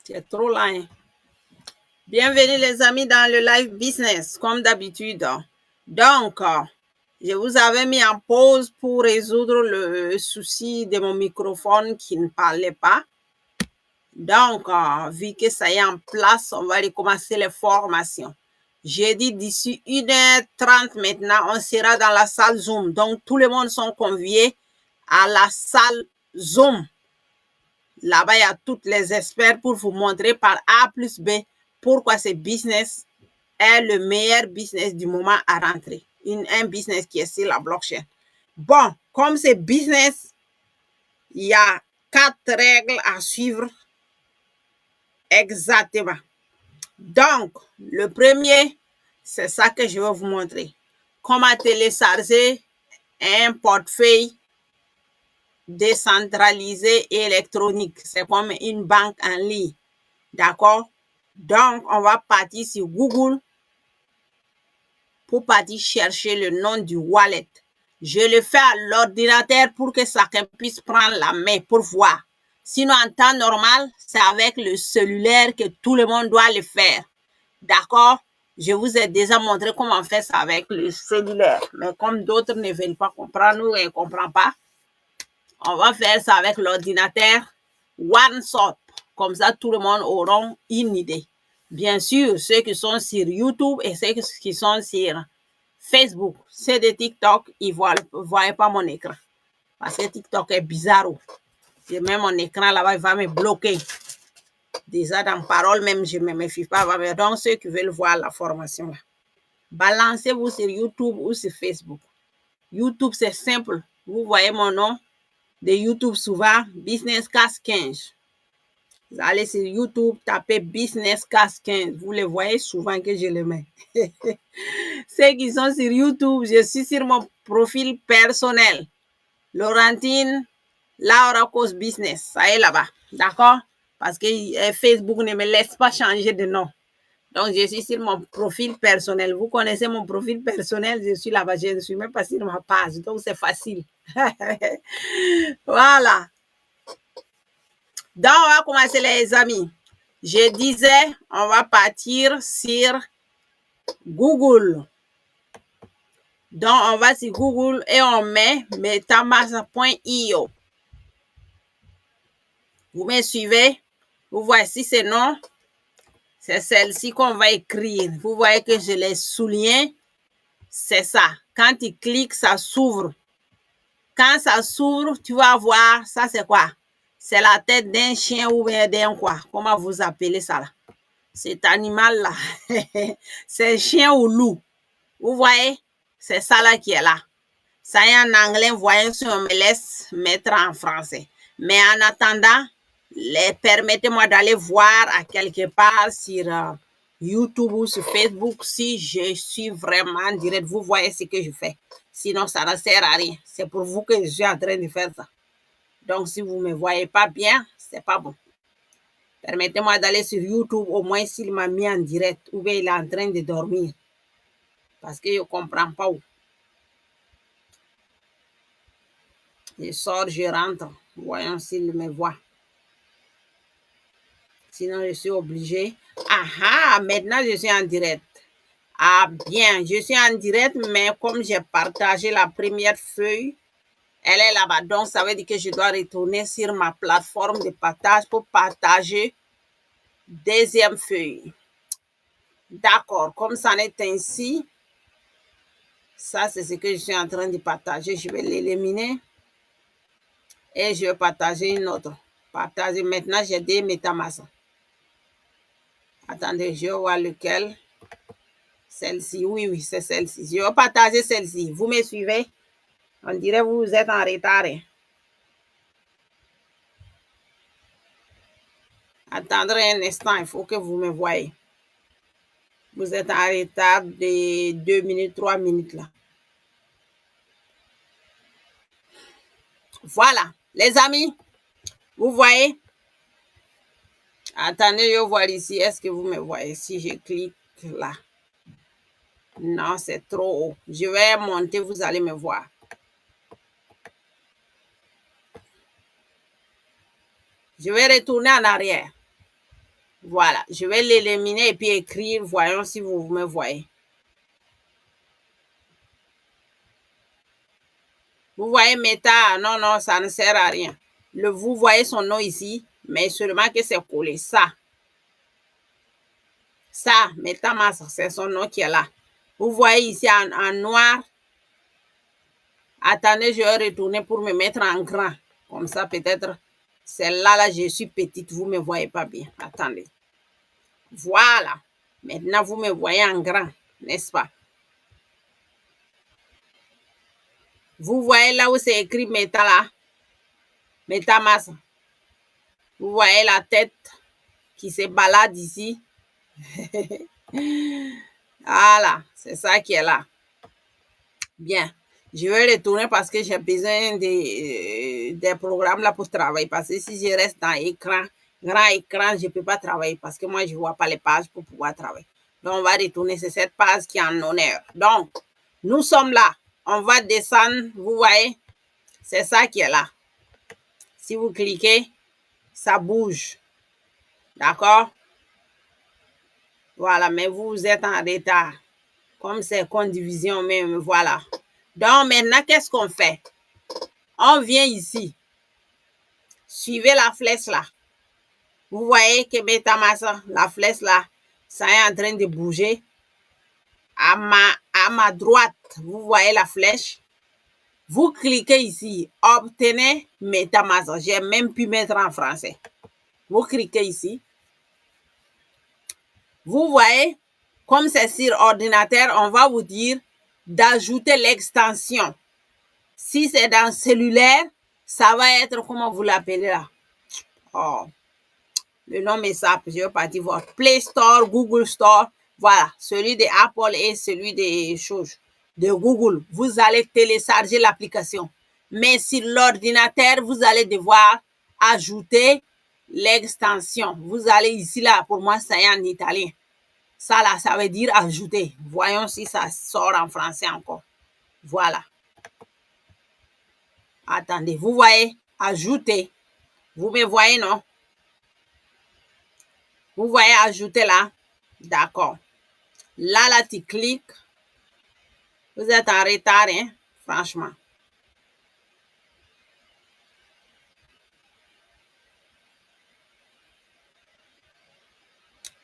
C'est trop lent. Hein? Bienvenue les amis dans le live business, comme d'habitude. Donc, je vous avais mis en pause pour résoudre le souci de mon microphone qui ne parlait pas. Donc, vu que ça est en place, on va recommencer les formations. J'ai dit d'ici 1h30 maintenant, on sera dans la salle Zoom. Donc, tout le monde sont conviés à la salle Zoom. Là-bas, il y a tous les experts pour vous montrer par A plus B pourquoi ce business est le meilleur business du moment à rentrer. Un business qui est sur la blockchain. Bon, comme ce business, il y a 4 règles à suivre exactement. Donc, le premier, c'est ça que je vais vous montrer. Comment télécharger un portefeuille décentralisé et électronique. C'est comme une banque en ligne. D'accord? Donc, on va partir sur Google pour partir chercher le nom du wallet. Je le fais à l'ordinateur pour que chacun puisse prendre la main pour voir. Sinon, en temps normal, c'est avec le cellulaire que tout le monde doit le faire. D'accord? Je vous ai déjà montré comment faire ça avec le cellulaire. Mais comme d'autres ne veulent pas comprendre ou ne comprennent pas, on va faire ça avec l'ordinateur OneShop. Comme ça, tout le monde aura une idée. Bien sûr, ceux qui sont sur YouTube et ceux qui sont sur Facebook, ceux de TikTok, ils ne voient pas mon écran. Parce que TikTok est bizarre. Et même mon écran là-bas, il va me bloquer. Déjà, dans parole, même, je ne me méfie pas. Donc, ceux qui veulent voir la formation là, balancez-vous sur YouTube ou sur Facebook. YouTube, c'est simple. Vous voyez mon nom de YouTube souvent, Business Cash 15. Vous allez sur YouTube, tapez Business Cash 15. Vous le voyez souvent que je le mets. Ceux qui sont sur YouTube, je suis sur mon profil personnel. Laurentine Laura Cause Business. Ça est là-bas. D'accord? Parce que Facebook ne me laisse pas changer de nom. Donc, je suis sur mon profil personnel. Vous connaissez mon profil personnel, je suis là-bas. Je ne suis même pas sur ma page. Donc, c'est facile. Voilà. Donc, on va commencer les amis. Je disais, on va partir sur Google. Donc, on va sur Google et on met metamask.io. Vous me suivez? Vous voici ces noms. C'est celle-ci qu'on va écrire. Vous voyez que je les souligne. C'est ça. Quand tu cliques, ça s'ouvre. Quand ça s'ouvre, tu vas voir, ça c'est quoi? C'est la tête d'un chien ou bien d'un quoi? Comment vous appelez ça là? Cet animal-là. C'est un chien ou loup. Vous voyez? C'est ça là qui est là. Ça est en anglais, voyez si on me laisse mettre en français. Mais en attendant, permettez-moi d'aller voir à quelque part sur YouTube ou sur Facebook si je suis vraiment direct. Vous voyez ce que je fais. Sinon, ça ne sert à rien. C'est pour vous que je suis en train de faire ça. Donc, si vous ne me voyez pas bien, c'est pas bon. Permettez-moi d'aller sur YouTube, au moins s'il m'a mis en direct ou bien il est en train de dormir. Parce que je ne comprends pas où. Je sors, je rentre. Voyons s'il me voit. Sinon, je suis obligée. Ah, maintenant, je suis en direct. Ah, bien, je suis en direct, mais comme j'ai partagé la première feuille, elle est là-bas. Donc, ça veut dire que je dois retourner sur ma plateforme de partage pour partager deuxième feuille. D'accord, comme ça en est ainsi, ça, c'est ce que je suis en train de partager. Je vais l'éliminer et je vais partager une autre. Partager maintenant, j'ai des MetaMask. Attendez, je vais voir lequel. Celle-ci, oui, c'est celle-ci. Je vais partager celle-ci. Vous me suivez? On dirait que vous êtes en retard. Attendez un instant, il faut que vous me voyez. Vous êtes en retard de 2 minutes, 3 minutes là. Voilà, les amis, vous voyez? Attendez, je vais voir ici. Est-ce que vous me voyez? Si je clique là. Non, c'est trop haut. Je vais monter, vous allez me voir. Je vais retourner en arrière. Voilà, je vais l'éliminer et puis écrire. Voyons si vous me voyez. Vous voyez Meta? Non, non, ça ne sert à rien. Vous voyez son nom ici, mais seulement que c'est collé. Ça, MetaMask, c'est son nom qui est là. Vous voyez ici en noir. Attendez, je vais retourner pour me mettre en grand. Comme ça, peut-être, celle-là, là, je suis petite, vous ne me voyez pas bien. Attendez. Voilà. Maintenant, vous me voyez en grand, n'est-ce pas? Vous voyez là où c'est écrit Meta là? MetaMask. Vous voyez la tête qui se balade ici? Voilà, c'est ça qui est là. Bien. Je vais retourner parce que j'ai besoin des programmes là pour travailler. Parce que si je reste dans l'écran, grand écran, je ne peux pas travailler parce que moi, je ne vois pas les pages pour pouvoir travailler. Donc, on va retourner. C'est cette page qui est en honneur. Donc, nous sommes là. On va descendre. Vous voyez? C'est ça qui est là. Si vous cliquez, ça bouge. D'accord? Voilà, mais vous êtes en retard. Comme c'est condivision même, voilà. Donc, maintenant, qu'est-ce qu'on fait? On vient ici. Suivez la flèche là. Vous voyez que MetaMask, la flèche là, ça est en train de bouger. À ma droite, vous voyez la flèche. Vous cliquez ici, obtenez MetaMask. J'ai même pu mettre en français. Vous cliquez ici. Vous voyez, comme c'est sur ordinateur, on va vous dire d'ajouter l'extension. Si c'est dans cellulaire, ça va être, comment vous l'appelez là? Oh, le nom m'échappe, je vais partir voir. Play Store, Google Store, voilà, celui de Apple et celui des choses de Google. Vous allez télécharger l'application. Mais sur l'ordinateur, vous allez devoir ajouter l'extension. Vous allez ici, là, pour moi, ça est en italien. Ça, là, ça veut dire ajouter. Voyons si ça sort en français encore. Voilà. Attendez, vous voyez, ajouter. Vous me voyez, non? Vous voyez ajouter là? D'accord. Là, tu cliques. Vous êtes en retard, hein? Franchement.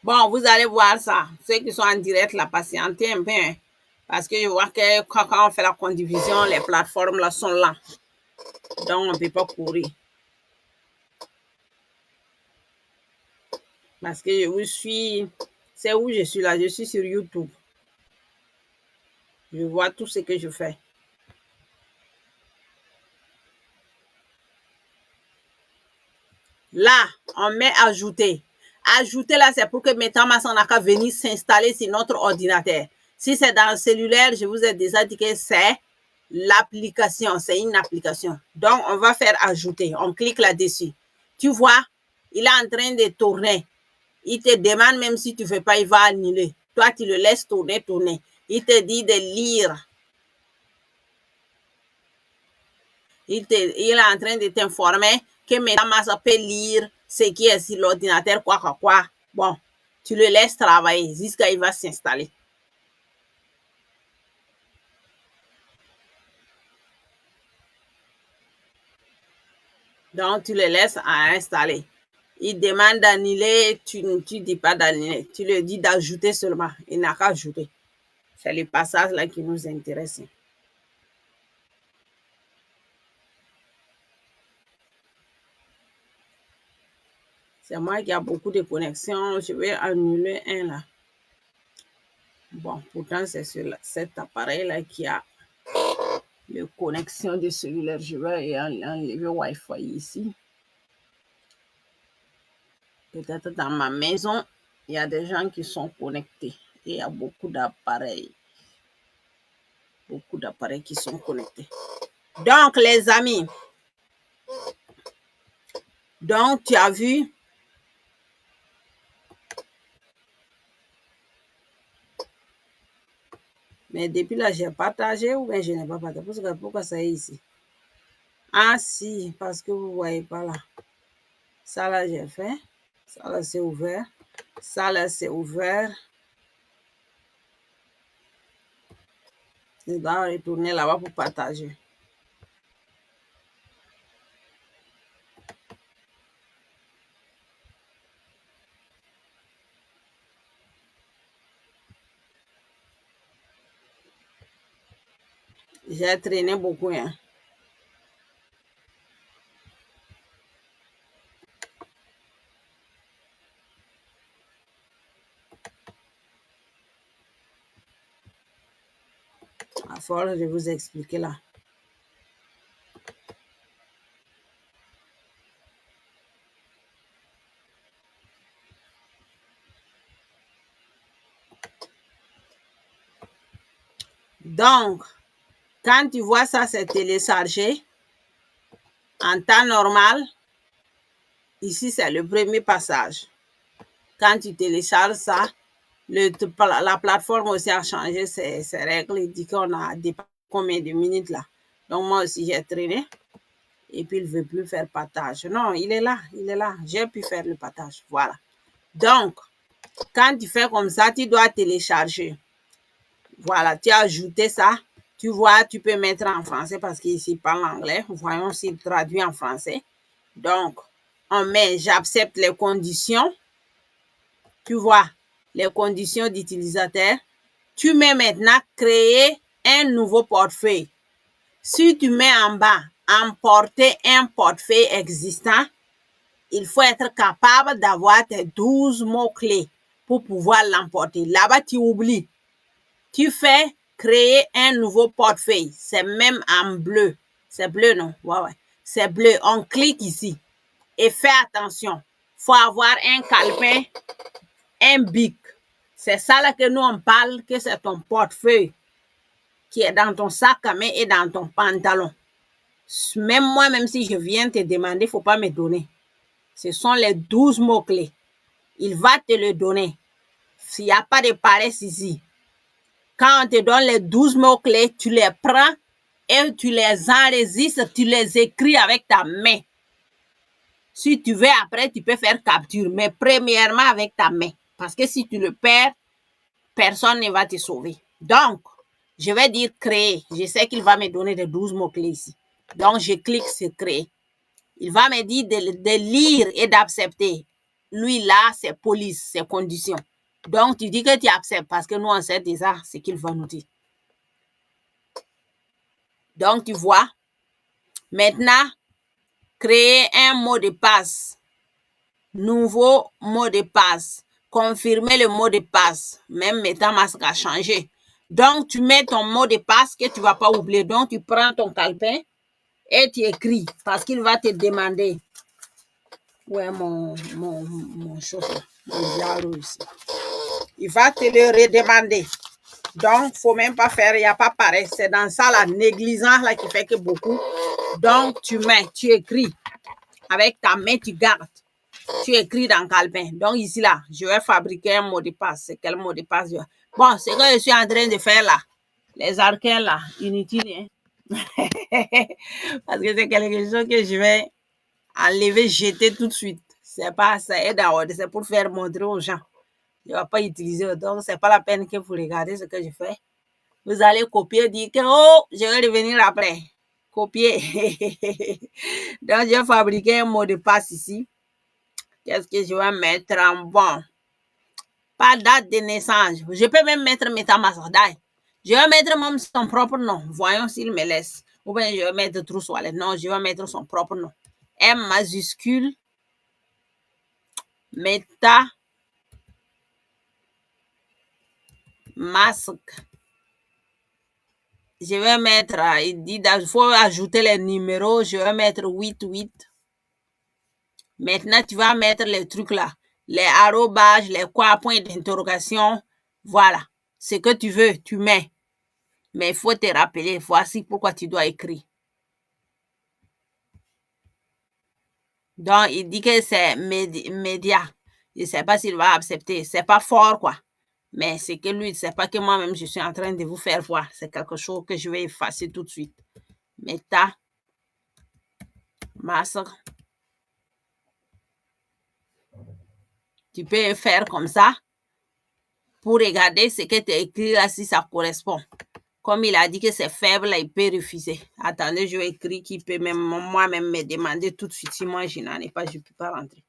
Bon, vous allez voir ça. Ceux qui sont en direct, là, patientez un peu, hein? Parce que je vois que quand on fait la condivision, les plateformes là sont là. Donc, on ne peut pas courir. Parce que je vous suis. C'est où je suis là? Je suis sur YouTube. Je vois tout ce que je fais. Là, on met ajouter. Ajouter là, c'est pour que MetaMask n'a qu'à venir s'installer sur notre ordinateur. Si c'est dans le cellulaire, je vous ai déjà dit que c'est l'application, c'est une application. Donc, on va faire ajouter. On clique là-dessus. Tu vois, il est en train de tourner. Il te demande même si tu ne fais pas, il va annuler. Toi, tu le laisses tourner. Il te dit de lire. Il est en train de t'informer que MetaMask peut lire ce qui est sur l'ordinateur, quoi. Bon, tu le laisses travailler jusqu'à il va s'installer. Donc, tu le laisses à installer. Il demande d'annuler, tu ne dis pas d'annuler. Tu lui dis d'ajouter seulement. Il n'a qu'à ajouter. C'est le passage là qui nous intéresse. C'est moi qui a beaucoup de connexions. Je vais annuler un là. Bon, pourtant, c'est sur cet appareil-là qui a les connexions de cellulaire. Je vais enlever Wi-Fi ici. Peut-être dans ma maison, il y a des gens qui sont connectés. Et il y a beaucoup d'appareils. Beaucoup d'appareils qui sont connectés. Donc, les amis, donc tu as vu, mais depuis là, j'ai partagé ou bien je n'ai pas partagé. Pourquoi ça est ici? Ah si, parce que vous ne voyez pas là. Ça là, j'ai fait. Ça là, c'est ouvert. Ça là, c'est ouvert. Je dois retourner là-bas pour partager. J'ai traîné beaucoup, hein. À force de vous expliquer là. Donc, quand tu vois ça, c'est téléchargé en temps normal. Ici, c'est le premier passage. Quand tu télécharges ça, la plateforme aussi a changé ses règles. Il dit qu'on a dépassé combien de minutes là. Donc, moi aussi, j'ai traîné. Et puis, il ne veut plus faire partage. Non, il est là, il est là. J'ai pu faire le partage. Voilà. Donc, quand tu fais comme ça, tu dois télécharger. Voilà, tu as ajouté ça. Tu vois, tu peux mettre en français parce qu'ici, il parle anglais. Voyons s'il traduit en français. Donc, on met j'accepte les conditions. Tu vois, les conditions d'utilisateur. Tu mets maintenant créer un nouveau portefeuille. Si tu mets en bas emporter un portefeuille existant, il faut être capable d'avoir tes 12 mots-clés pour pouvoir l'emporter. Là-bas, tu oublies. Tu fais créer un nouveau portefeuille. C'est même en bleu. C'est bleu, non? Ouais, ouais. C'est bleu. On clique ici. Et fais attention. Il faut avoir un calepin, un bic. C'est ça là que nous, on parle, que c'est ton portefeuille qui est dans ton sac à main et dans ton pantalon. Même moi, même si je viens te demander, il ne faut pas me donner. Ce sont les 12 mots-clés. Il va te le donner. S'il n'y a pas de paresse ici. Quand on te donne les 12 mots-clés, tu les prends et tu les enregistres, tu les écris avec ta main. Si tu veux, après, tu peux faire capture, mais premièrement avec ta main. Parce que si tu le perds, personne ne va te sauver. Donc, je vais dire créer. Je sais qu'il va me donner les 12 mots-clés ici. Donc, je clique sur créer. Il va me dire de lire et d'accepter. Lui, là, c'est police, c'est conditions. Donc, tu dis que tu acceptes parce que nous, on sait déjà ce qu'il va nous dire. Donc, tu vois, maintenant, créer un mot de passe. Nouveau mot de passe. Confirmer le mot de passe. Même MetaMask a changé. Donc, tu mets ton mot de passe que tu ne vas pas oublier. Donc, tu prends ton calepin et tu écris parce qu'il va te demander. Ouais, mon chauffeur, mon diable ici. Il va te le redemander. Donc, il ne faut même pas faire, il n'y a pas pareil. C'est dans ça la négligence là qui fait que beaucoup. Donc, tu mets, tu écris. Avec ta main, tu gardes. Tu écris dans le calepin. Donc, ici, là, je vais fabriquer un mot de passe. C'est quel mot de passe? Bon, c'est ce que je suis en train de faire là. Les arcanes là, inutiles. Hein? Parce que c'est quelque chose que je vais enlever, jeter tout de suite. C'est pas ça, c'est pour faire montrer aux gens. Je ne vais pas utiliser. Donc, ce n'est pas la peine que vous regardez ce que je fais. Vous allez copier, dire que, oh, je vais revenir après. Copier. Donc, j'ai fabriqué un mot de passe ici. Qu'est-ce que je vais mettre en bon? Pas date de naissance. Je peux même mettre MetaMask. Je vais mettre même son propre nom. Voyons s'il me laisse. Ou bien je vais mettre True Wallet. Non, je vais mettre son propre nom. M majuscule. MetaMask. Je vais mettre, il dit, il faut ajouter les numéros. Je vais mettre 88. Maintenant, tu vas mettre les trucs là. Les arrobages, les quoi, points d'interrogation. Voilà. Ce que tu veux, tu mets. Mais il faut te rappeler, voici pourquoi tu dois écrire. Donc, il dit que c'est média. Je ne sais pas s'il va accepter. C'est pas fort, quoi. Mais c'est que lui, c'est pas que moi-même, je suis en train de vous faire voir. C'est quelque chose que je vais effacer tout de suite. MetaMask. Tu peux faire comme ça pour regarder ce que tu as écrit là, si ça correspond. Comme il a dit que c'est faible, là, il peut refuser. Attendez, je vais écrire qu'il peut même moi-même me demander tout de suite. Si moi, je n'en ai pas, je ne peux pas rentrer.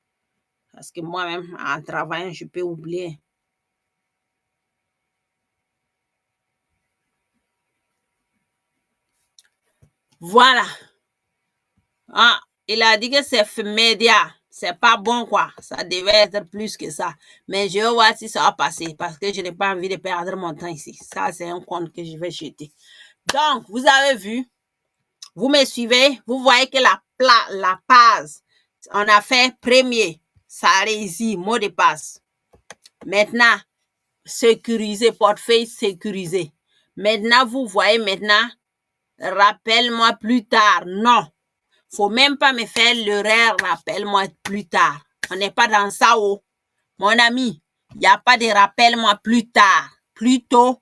Parce que moi-même, en travaillant, je peux oublier. Voilà. Ah, il a dit que c'est média. C'est pas bon, quoi. Ça devait être plus que ça. Mais je vais voir si ça va passer parce que je n'ai pas envie de perdre mon temps ici. Ça, c'est un compte que je vais jeter. Donc, vous avez vu, vous me suivez, vous voyez que la page, on a fait premier, ça a réussi, mot de passe. Maintenant, sécuriser, portefeuille sécurisé. Maintenant, vous voyez maintenant, rappelle-moi plus tard. Non, faut même pas me faire l'erreur, rappelle-moi plus tard. On n'est pas dans ça, oh. Mon ami, il n'y a pas de rappelle-moi plus tard. Plutôt,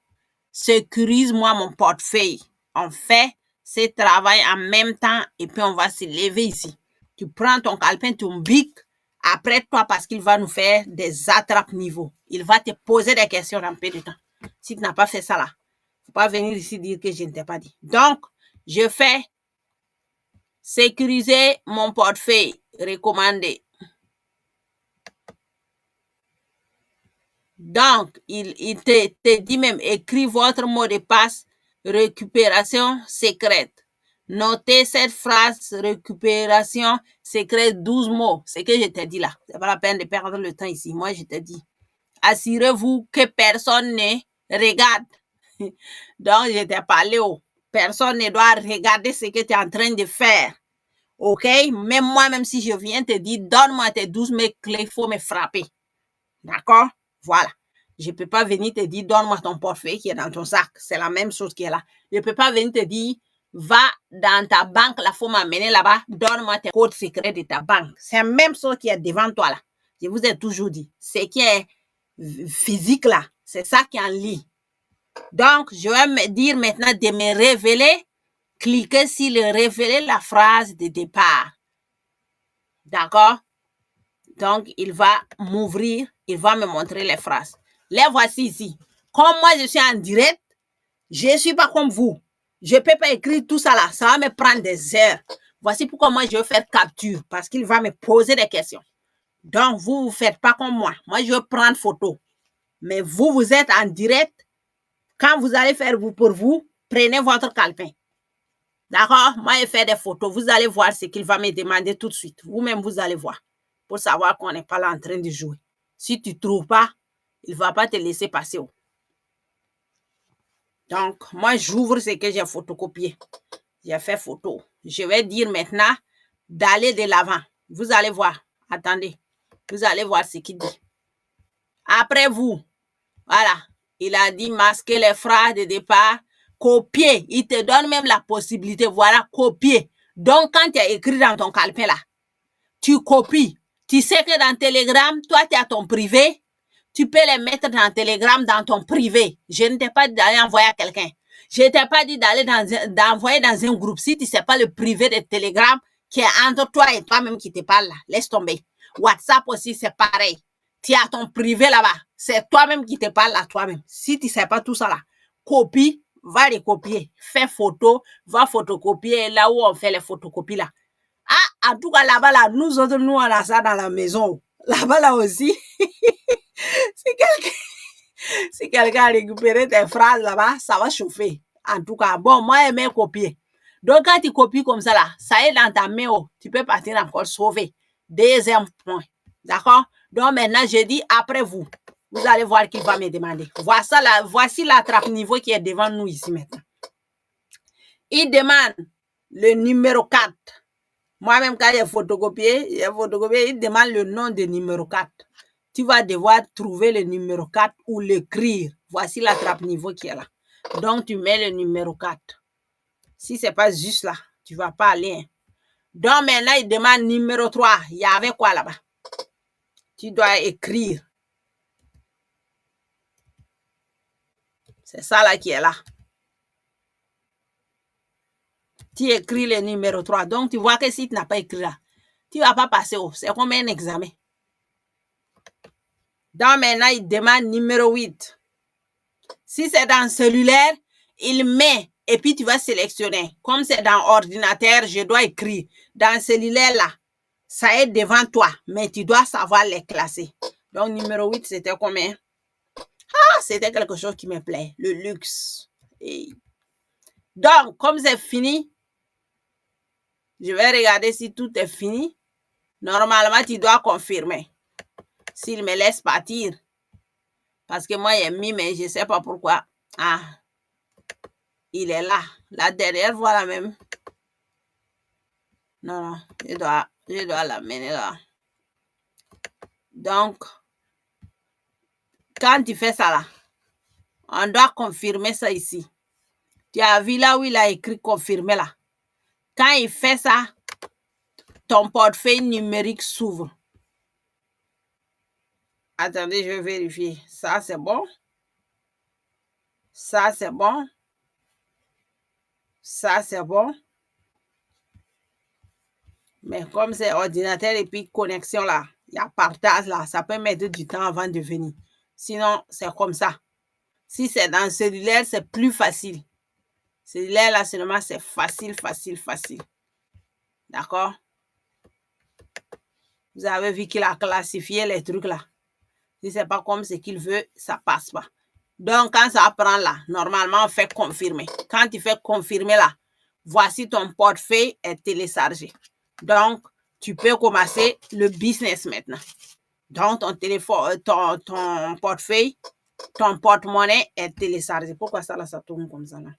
sécurise-moi mon portefeuille. On fait ce travail en même temps et puis on va se lever ici. Tu prends ton calepin, ton bic, après toi parce qu'il va nous faire des attrapes niveau. Il va te poser des questions en peu de temps. Si tu n'as pas fait ça là, faut pas venir ici dire que je ne t'ai pas dit. Donc, je fais sécuriser mon portefeuille recommandé. Donc, il te dit même, écris votre mot de passe, récupération secrète. Notez cette phrase, récupération secrète, 12 mots. C'est que je t'ai dit là. C'est pas la peine de perdre le temps ici. Moi, je t'ai dit. Assurez-vous que personne ne regarde. Donc, je t'ai parlé. Personne ne doit regarder ce que tu es en train de faire. OK? Même moi, même si je viens te dire, donne-moi tes 12 mots clés, il faut me frapper. D'accord? Voilà. Je ne peux pas venir te dire, donne-moi ton portefeuille qui est dans ton sac. C'est la même chose qui est là. Je ne peux pas venir te dire, va dans ta banque, là, il faut m'amener là-bas, donne-moi tes codes secrets de ta banque. C'est la même chose qui est devant toi là. Je vous ai toujours dit. Ce qui est physique là, c'est ça qui est en ligne. Donc, je vais me dire maintenant de me révéler. Cliquez sur le révéler la phrase de départ. D'accord? Donc, il va m'ouvrir, il va me montrer les phrases. Les voici ici. Comme moi, je suis en direct, je ne suis pas comme vous. Je ne peux pas écrire tout ça là. Ça va me prendre des heures. Voici pourquoi moi, je vais faire capture. Parce qu'il va me poser des questions. Donc, vous ne faites pas comme moi. Moi, je vais prendre photo. Mais vous, vous êtes en direct. Quand vous allez faire vous pour vous, prenez votre calepin. D'accord? Moi, je fais des photos. Vous allez voir ce qu'il va me demander tout de suite. Vous-même, vous allez voir. Pour savoir qu'on n'est pas là en train de jouer. Si tu ne trouves pas, il ne va pas te laisser passer. Donc, moi, j'ouvre ce que j'ai photocopié. J'ai fait photo. Je vais dire maintenant d'aller de l'avant. Vous allez voir. Attendez. Vous allez voir ce qu'il dit. Après vous, voilà. Il a dit masquer les phrases de départ. Copier. Il te donne même la possibilité. Voilà, copier. Donc, quand tu as écrit dans ton calepin là, tu copies. Tu sais que dans Telegram, toi, tu as ton privé. Tu peux les mettre dans Telegram, dans ton privé. Je ne t'ai pas dit d'aller envoyer à quelqu'un. Je ne t'ai pas dit d'aller d'envoyer dans un groupe. Si tu ne sais pas le privé de Telegram qui est entre toi et toi-même qui te parle là, laisse tomber. WhatsApp aussi, c'est pareil. Tu as ton privé là-bas. C'est toi-même qui te parle à toi-même. Si tu ne sais pas tout ça là, copie, va les copier. Fais photo, va photocopier là où on fait les photocopies là. Ah, en tout cas, là-bas, là, nous autres, nous, on a ça dans la maison. Là-bas, là aussi, si quelqu'un a récupéré tes phrases là-bas, ça va chauffer. En tout cas, bon, moi, j'aime copier. Donc, quand tu copies comme ça, là, ça est dans ta main, tu peux partir encore sauver. Deuxième point. D'accord? Donc, maintenant, je dis après vous. Vous allez voir qu'il va me demander. Voici la trappe niveau qui est devant nous ici maintenant. Il demande le numéro 4. Moi-même, quand j'ai photocopié, il demande le nom de numéro 4. Tu vas devoir trouver le numéro 4 ou l'écrire. Voici la trappe niveau qui est là. Donc, tu mets le numéro 4. Si ce n'est pas juste là, tu ne vas pas aller. Donc, maintenant, il demande numéro 3. Il y avait quoi là-bas? Tu dois écrire. C'est ça là qui est là. Tu écris le numéro 3. Donc, tu vois que si tu n'as pas écrit là, tu ne vas pas passer. C'est comme un examen. Donc, maintenant, il demande numéro 8. Si c'est dans cellulaire, il met et puis tu vas sélectionner. Comme c'est dans ordinateur, je dois écrire. Dans cellulaire, là, ça est devant toi, mais tu dois savoir les classer. Donc, numéro 8, c'était combien? Ah, c'était quelque chose qui me plaît, le luxe. Et... Donc, comme c'est fini, je vais regarder si tout est fini. Normalement, tu dois confirmer. S'il me laisse partir. Parce que moi, j'ai mis, mais je ne sais pas pourquoi. Ah, il est là. La dernière, voilà même. Non, je dois l'amener là. Donc, quand tu fais ça là, on doit confirmer ça ici. Tu as vu là où il a écrit confirmer là. Quand il fait ça, ton portefeuille numérique s'ouvre. Attendez, je vais vérifier. Ça, c'est bon. Ça, c'est bon. Ça, c'est bon. Mais comme c'est ordinateur et puis connexion là, il y a partage là, ça peut mettre du temps avant de venir. Sinon, c'est comme ça. Si c'est dans le cellulaire, c'est plus facile. Cellulaire là, seulement, c'est facile. D'accord? Vous avez vu qu'il a classifié les trucs là. Si c'est pas comme ce qu'il veut, ça passe pas. Donc, quand ça prend là, normalement, on fait confirmer. Quand tu fais confirmer là, voici ton portefeuille est téléchargé. Donc, tu peux commencer le business maintenant. Donc, ton téléphone, ton portefeuille, ton porte-monnaie est téléchargé. Pourquoi ça là, ça tourne comme ça là?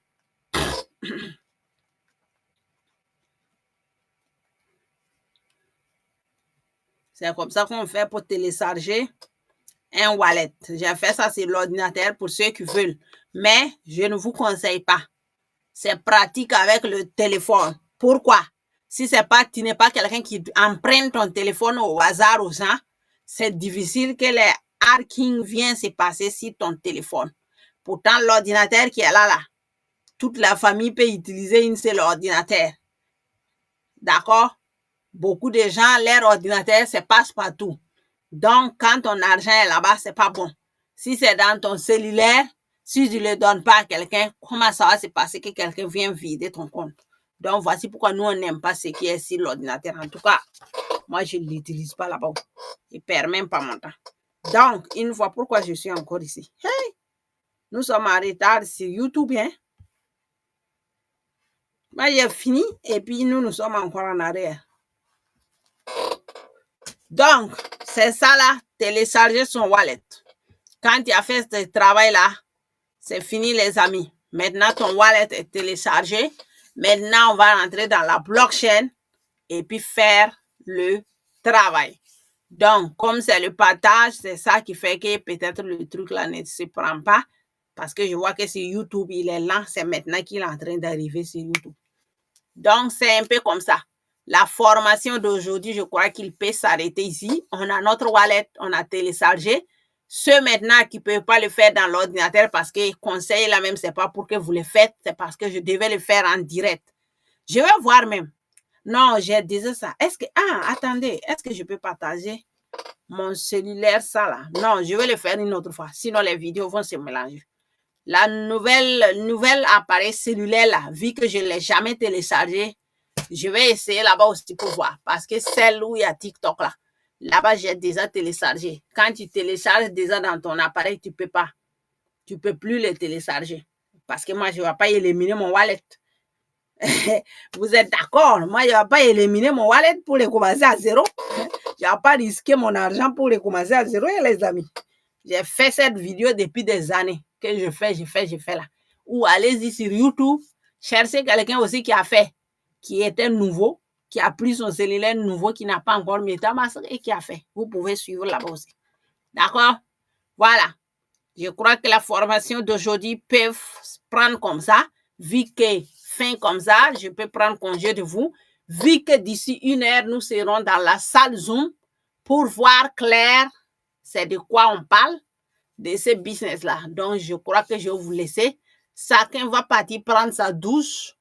C'est comme ça qu'on fait pour télécharger un wallet. J'ai fait ça sur l'ordinateur pour ceux qui veulent. Mais je ne vous conseille pas. C'est pratique avec le téléphone. Pourquoi? Si c'est pas, tu n'es pas quelqu'un qui emprunte ton téléphone au hasard aux gens, c'est difficile que les hacking viennent se passer sur ton téléphone. Pourtant, l'ordinateur qui est là, toute la famille peut utiliser une seule ordinateur. D'accord? Beaucoup de gens, leur ordinateur, c'est passe-partout. Donc, quand ton argent est là-bas, c'est pas bon. Si c'est dans ton cellulaire, si tu ne le donnes pas à quelqu'un, comment ça va se passer que quelqu'un vient vider ton compte? Donc, voici pourquoi nous, on n'aime pas ce qui est sur l'ordinateur. En tout cas, moi, je ne l'utilise pas là-bas. Je ne perds même pas mon temps. Donc, une fois, pourquoi je suis encore ici? Hey! Nous sommes en retard sur YouTube, hein? Moi, j'ai fini et puis nous sommes encore en arrière. Donc, c'est ça là, télécharger son wallet. Quand tu as fait ce travail-là, c'est fini les amis. Maintenant, ton wallet est téléchargé. Maintenant, on va rentrer dans la blockchain et puis faire le travail. Donc, comme c'est le partage, c'est ça qui fait que peut-être le truc là ne se prend pas. Parce que je vois que sur YouTube, il est lent. C'est maintenant qu'il est en train d'arriver sur YouTube. Donc, c'est un peu comme ça. La formation d'aujourd'hui, je crois qu'il peut s'arrêter ici. On a notre wallet, on a téléchargé. Ceux maintenant qui ne peuvent pas le faire dans l'ordinateur parce que conseil là même, ce n'est pas pour que vous le faites, c'est parce que je devais le faire en direct. Je vais voir même. Non, j'ai dit ça. Est-ce que... Ah, attendez. Est-ce que je peux partager mon cellulaire, ça là? Non, je vais le faire une autre fois. Sinon, les vidéos vont se mélanger. La nouvelle appareil cellulaire là, vu que je ne l'ai jamais téléchargé, je vais essayer là-bas aussi pour voir. Parce que celle où il y a TikTok là, là-bas, j'ai déjà téléchargé. Quand tu télécharges déjà dans ton appareil, tu peux pas. Tu peux plus le télécharger. Parce que moi, je ne vais pas éliminer mon wallet. Vous êtes d'accord? Moi, je ne vais pas éliminer mon wallet pour le commencer à zéro. Je ne vais pas risquer mon argent pour le commencer à zéro, les amis. J'ai fait cette vidéo depuis des années que je fais là. Ou allez-y sur YouTube, cherchez quelqu'un aussi qui a fait, qui était nouveau, qui a pris son cellulaire nouveau, qui n'a pas encore MetaMask et qui a fait. Vous pouvez suivre là-bas aussi. D'accord? Voilà. Je crois que la formation d'aujourd'hui peut prendre comme ça. Vu que fin comme ça, je peux prendre congé de vous. Vu que d'ici 1 heure, nous serons dans la salle Zoom pour voir clair c'est de quoi on parle, de ce business-là. Donc, je crois que je vais vous laisser. Chacun va partir prendre sa douche.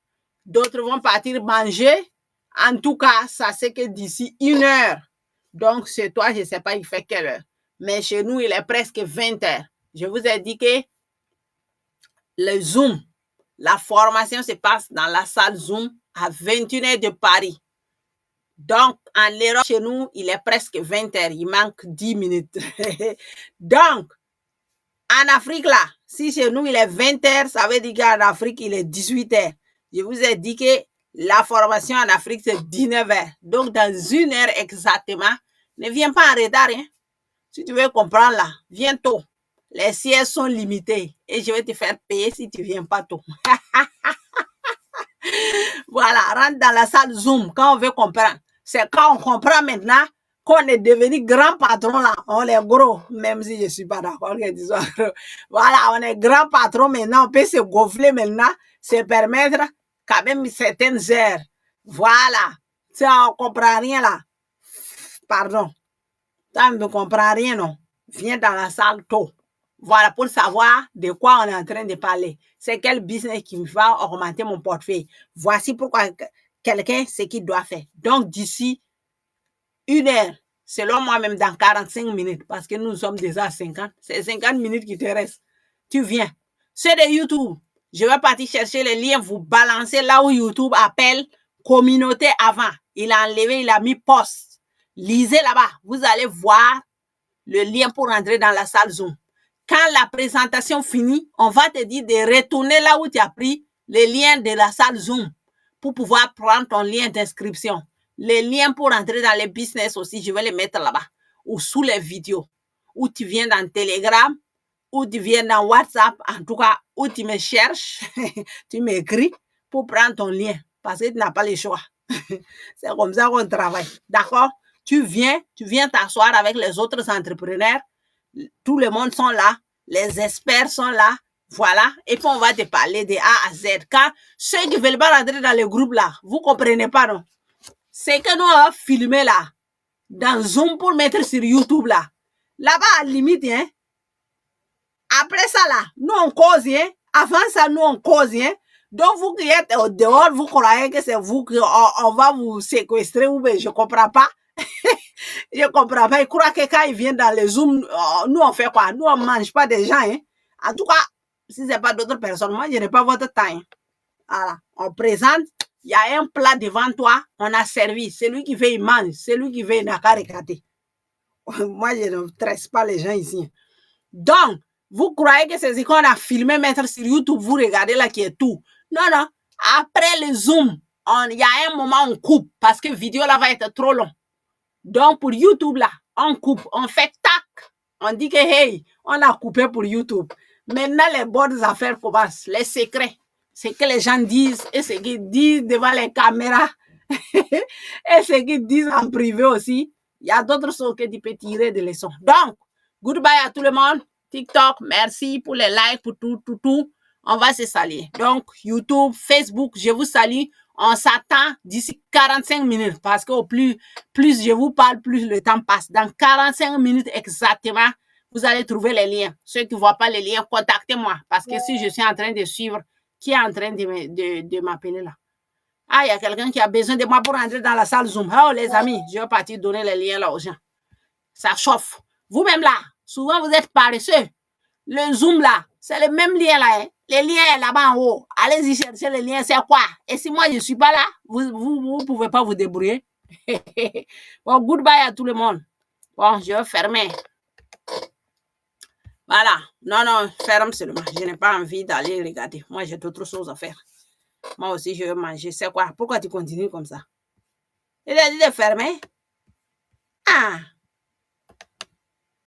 D'autres vont partir manger. En tout cas, ça c'est que d'ici 1 heure. Donc, c'est toi, je ne sais pas, il fait quelle heure. Mais chez nous, il est presque 20 heures. Je vous ai dit que le Zoom, la formation se passe dans la salle Zoom à 21 heures de Paris. Donc, en l'Europe, chez nous, il est presque 20 heures. Il manque 10 minutes. Donc, en Afrique, là, si chez nous, il est 20 heures, ça veut dire qu'en Afrique, il est 18 heures. Je vous ai dit que la formation en Afrique, c'est 19 heures. Donc, dans 1 heure exactement, ne viens pas en retard. Hein. Si tu veux comprendre, là, viens tôt. Les sièges sont limités et je vais te faire payer si tu ne viens pas tôt. Voilà, rentre dans la salle Zoom quand on veut comprendre. C'est quand on comprend maintenant qu'on est devenu grand patron là. On est gros, même si je ne suis pas d'accord. Voilà, on est grand patron maintenant. On peut se gonfler maintenant, se permettre quand même certaines heures. Voilà. Si on ne comprend rien là, pardon. Si on ne comprend rien, non. Viens dans la salle tôt. Voilà, pour savoir de quoi on est en train de parler. C'est quel business qui va augmenter mon portefeuille. Voici pourquoi quelqu'un, ce qu'il doit faire. Donc, d'ici 1 heure, selon moi-même, dans 45 minutes, parce que nous sommes déjà à 50, c'est 50 minutes qui te restent. Tu viens. C'est de YouTube. Je vais partir chercher les liens, vous balancer là où YouTube appelle communauté avant. Il a enlevé, il a mis post. Lisez là-bas. Vous allez voir le lien pour entrer dans la salle Zoom. Quand la présentation finit, on va te dire de retourner là où tu as pris les liens de la salle Zoom pour pouvoir prendre ton lien d'inscription. Les liens pour entrer dans les business aussi, je vais les mettre là-bas. Ou sous les vidéos. Ou tu viens dans Telegram, ou tu viens dans WhatsApp, en tout cas, où tu me cherches, tu m'écris pour prendre ton lien. Parce que tu n'as pas le choix. C'est comme ça qu'on travaille. D'accord? Tu viens t'asseoir avec les autres entrepreneurs. Tout le monde sont là, les experts sont là, voilà, et puis on va te parler de A à Z. Quand ceux qui veulent pas rentrer dans le groupe là, vous comprenez pas, non? C'est que nous avons filmé là, dans Zoom pour mettre sur YouTube là. Là-bas, à la limite, hein. Après ça là, nous on cause, hein. Avant ça, nous on cause, hein. Donc vous qui êtes au dehors, vous croyez que c'est vous qu'on va vous séquestrer ou bien je comprends pas. Je comprends pas. Ils croient que quand ils viennent dans les Zoom, nous on fait quoi? Nous on mange pas des gens. Hein? En tout cas, si c'est pas d'autres personnes, moi je n'ai pas votre temps. Hein? Voilà. On présente, il y a un plat devant toi, on a servi. Celui qui veut, il mange. Celui qui veut, il n'a qu'à regarder. Moi je ne stresse pas les gens ici. Donc, vous croyez que c'est ce qu'on a filmé, mettre sur YouTube, vous regardez là qui est tout. Non, non. Après le Zoom, il y a un moment on coupe parce que la vidéo là va être trop long. Donc, pour YouTube, là, on coupe, on fait tac. On dit que, hey, on a coupé pour YouTube. Maintenant, les bonnes affaires commencent, les secrets. C'est que les gens disent et ce qu'ils disent devant les caméras et ce qu'ils disent en privé aussi. Il y a d'autres choses que tu peux tirer des leçons. Donc, goodbye à tout le monde. TikTok, merci pour les likes, pour tout. On va se saluer. Donc, YouTube, Facebook, je vous salue. On s'attend d'ici 45 minutes parce que plus je vous parle, plus le temps passe. Dans 45 minutes exactement, vous allez trouver les liens. Ceux qui ne voient pas les liens, contactez-moi parce que si je suis en train de suivre, qui est en train de m'appeler là? Ah, il y a quelqu'un qui a besoin de moi pour entrer dans la salle Zoom. Oh, les amis, je vais partir donner les liens là aux gens. Ça chauffe. Vous-même là, souvent vous êtes paresseux. Le Zoom là, c'est le même lien là. Hein? Les liens là-bas en haut. Allez-y chercher les liens, c'est quoi? Et si moi je ne suis pas là, vous ne pouvez pas vous débrouiller. Bon, goodbye à tout le monde. Bon, je vais fermer. Voilà. Non, ferme seulement. Je n'ai pas envie d'aller regarder. Moi, j'ai d'autres choses à faire. Moi aussi, je vais manger. C'est quoi? Pourquoi tu continues comme ça? Il a dit de fermer? Ah!